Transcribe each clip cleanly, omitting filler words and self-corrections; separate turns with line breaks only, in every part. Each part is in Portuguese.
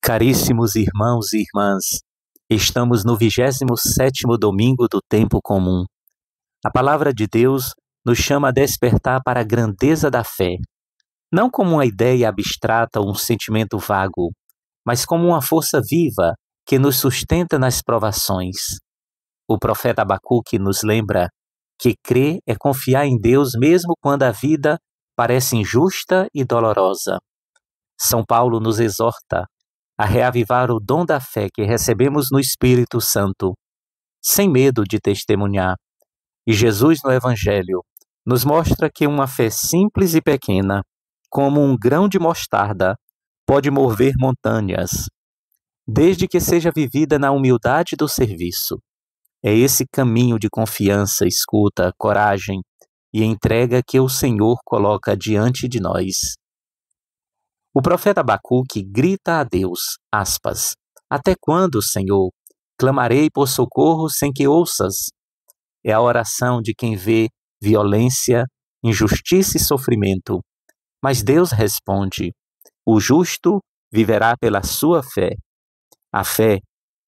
Caríssimos irmãos e irmãs, estamos no 27º domingo do tempo comum. A palavra de Deus nos chama a despertar para a grandeza da fé, não como uma ideia abstrata ou um sentimento vago, mas como uma força viva que nos sustenta nas provações. O profeta Abacuque nos lembra que crer é confiar em Deus mesmo quando a vida parece injusta e dolorosa. São Paulo nos exorta a reavivar o dom da fé que recebemos no Espírito Santo, sem medo de testemunhar. E Jesus no Evangelho nos mostra que uma fé simples e pequena, como um grão de mostarda, pode mover montanhas, desde que seja vivida na humildade do serviço. É esse caminho de confiança, escuta, coragem e entrega que o Senhor coloca diante de nós. O profeta Abacuque grita a Deus, aspas, "Até quando, Senhor? Clamarei por socorro sem que ouças." É a oração de quem vê violência, injustiça e sofrimento. Mas Deus responde, "O justo viverá pela sua fé." A fé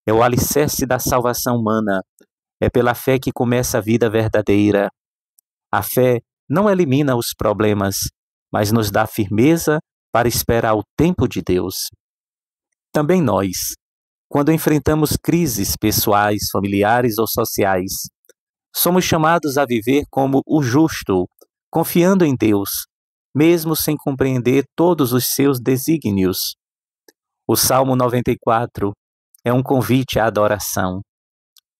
é o alicerce da salvação humana. É pela fé que começa a vida verdadeira. A fé não elimina os problemas, mas nos dá firmeza para esperar o tempo de Deus. Também nós, quando enfrentamos crises pessoais, familiares ou sociais, somos chamados a viver como o justo, confiando em Deus, mesmo sem compreender todos os seus desígnios. O Salmo 94 é um convite à adoração.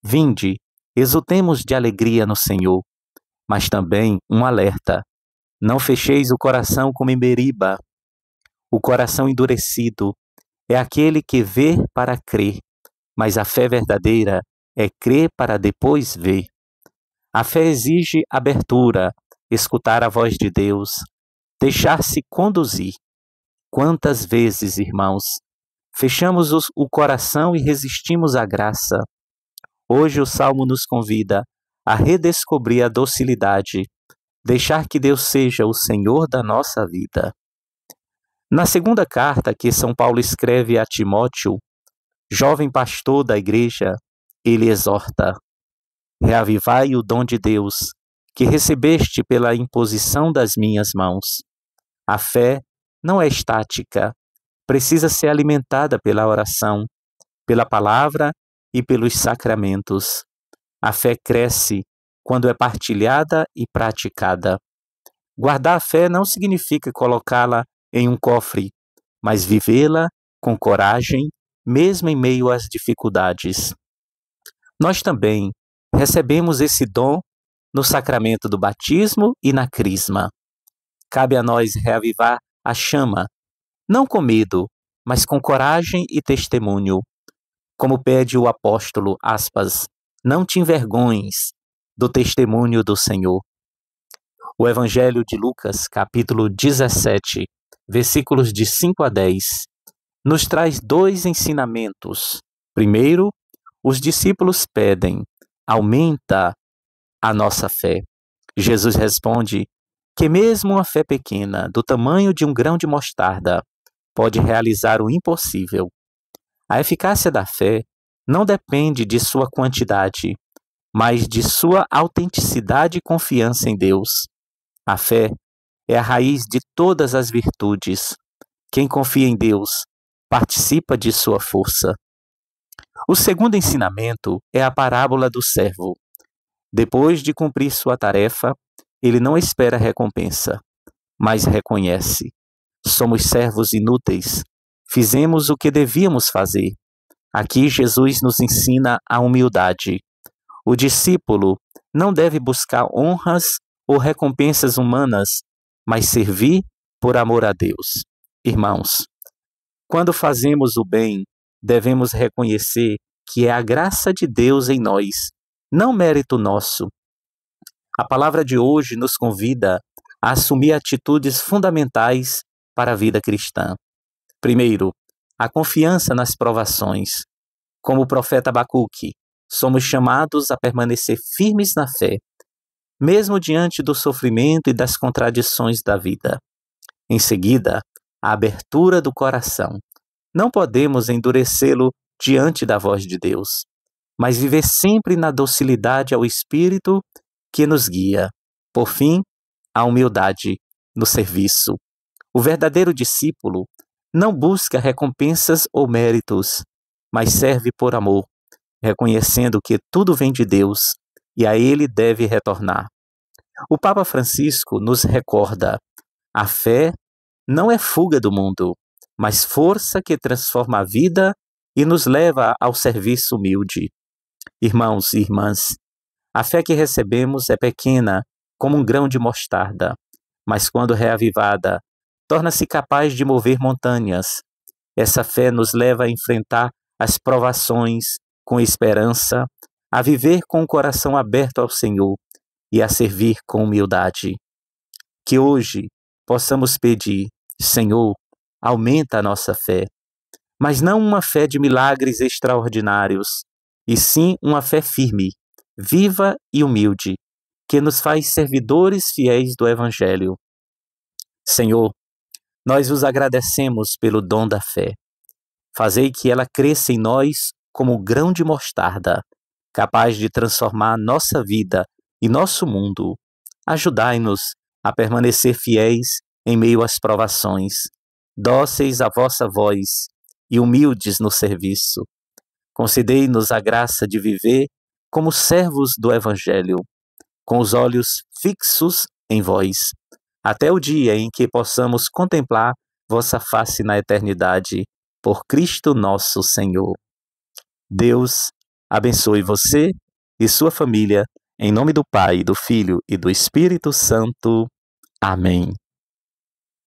Vinde, exultemos de alegria no Senhor, mas também um alerta. Não fecheis o coração como em Meriba. O coração endurecido é aquele que vê para crer, mas a fé verdadeira é crer para depois ver. A fé exige abertura, escutar a voz de Deus, deixar-se conduzir. Quantas vezes, irmãos, fechamos o coração e resistimos à graça? Hoje o Salmo nos convida a redescobrir a docilidade, deixar que Deus seja o Senhor da nossa vida. Na segunda carta que São Paulo escreve a Timóteo, jovem pastor da igreja, ele exorta, "Reavivai o dom de Deus, que recebeste pela imposição das minhas mãos." A fé não é estática, precisa ser alimentada pela oração, pela palavra e pelos sacramentos. A fé cresce quando é partilhada e praticada. Guardar a fé não significa colocá-la em um cofre, mas vivê-la com coragem, mesmo em meio às dificuldades. Nós também recebemos esse dom no sacramento do batismo e na crisma. Cabe a nós reavivar a chama, não com medo, mas com coragem e testemunho. Como pede o apóstolo, aspas, "Não te envergonhes do testemunho do Senhor." O Evangelho de Lucas, capítulo 17, versículos de 5 a 10, nos traz dois ensinamentos. Primeiro, os discípulos pedem, "Aumenta a nossa fé." Jesus responde que mesmo uma fé pequena, do tamanho de um grão de mostarda, pode realizar o impossível. A eficácia da fé não depende de sua quantidade, mas de sua autenticidade e confiança em Deus. A fé é a raiz de todas as virtudes. Quem confia em Deus participa de sua força. O segundo ensinamento é a parábola do servo. Depois de cumprir sua tarefa, ele não espera recompensa, mas reconhece: somos servos inúteis, fizemos o que devíamos fazer. Aqui Jesus nos ensina a humildade. O discípulo não deve buscar honras ou recompensas humanas, mas servir por amor a Deus. Irmãos, quando fazemos o bem, devemos reconhecer que é a graça de Deus em nós, não mérito nosso. A palavra de hoje nos convida a assumir atitudes fundamentais para a vida cristã. Primeiro, a confiança nas provações. Como o profeta Abacuque, somos chamados a permanecer firmes na fé, mesmo diante do sofrimento e das contradições da vida. Em seguida, a abertura do coração. Não podemos endurecê-lo diante da voz de Deus, mas viver sempre na docilidade ao Espírito que nos guia. Por fim, a humildade no serviço. O verdadeiro discípulo não busca recompensas ou méritos, mas serve por amor, reconhecendo que tudo vem de Deus e a Ele deve retornar. O Papa Francisco nos recorda: a fé não é fuga do mundo, mas força que transforma a vida e nos leva ao serviço humilde. Irmãos e irmãs, a fé que recebemos é pequena, como um grão de mostarda, mas quando reavivada, torna-se capaz de mover montanhas. Essa fé nos leva a enfrentar as provações com esperança, a viver com o coração aberto ao Senhor e a servir com humildade. Que hoje possamos pedir: Senhor, aumenta a nossa fé, mas não uma fé de milagres extraordinários, e sim uma fé firme, viva e humilde, que nos faz servidores fiéis do Evangelho. Senhor, nós vos agradecemos pelo dom da fé. Fazei que ela cresça em nós como um grão de mostarda, capaz de transformar nossa vida e nosso mundo. Ajudai-nos a permanecer fiéis em meio às provações, dóceis à vossa voz e humildes no serviço. Concedei-nos a graça de viver como servos do Evangelho, com os olhos fixos em vós, até o dia em que possamos contemplar vossa face na eternidade, por Cristo nosso Senhor. Deus abençoe você e sua família, em nome do Pai, do Filho e do Espírito Santo. Amém.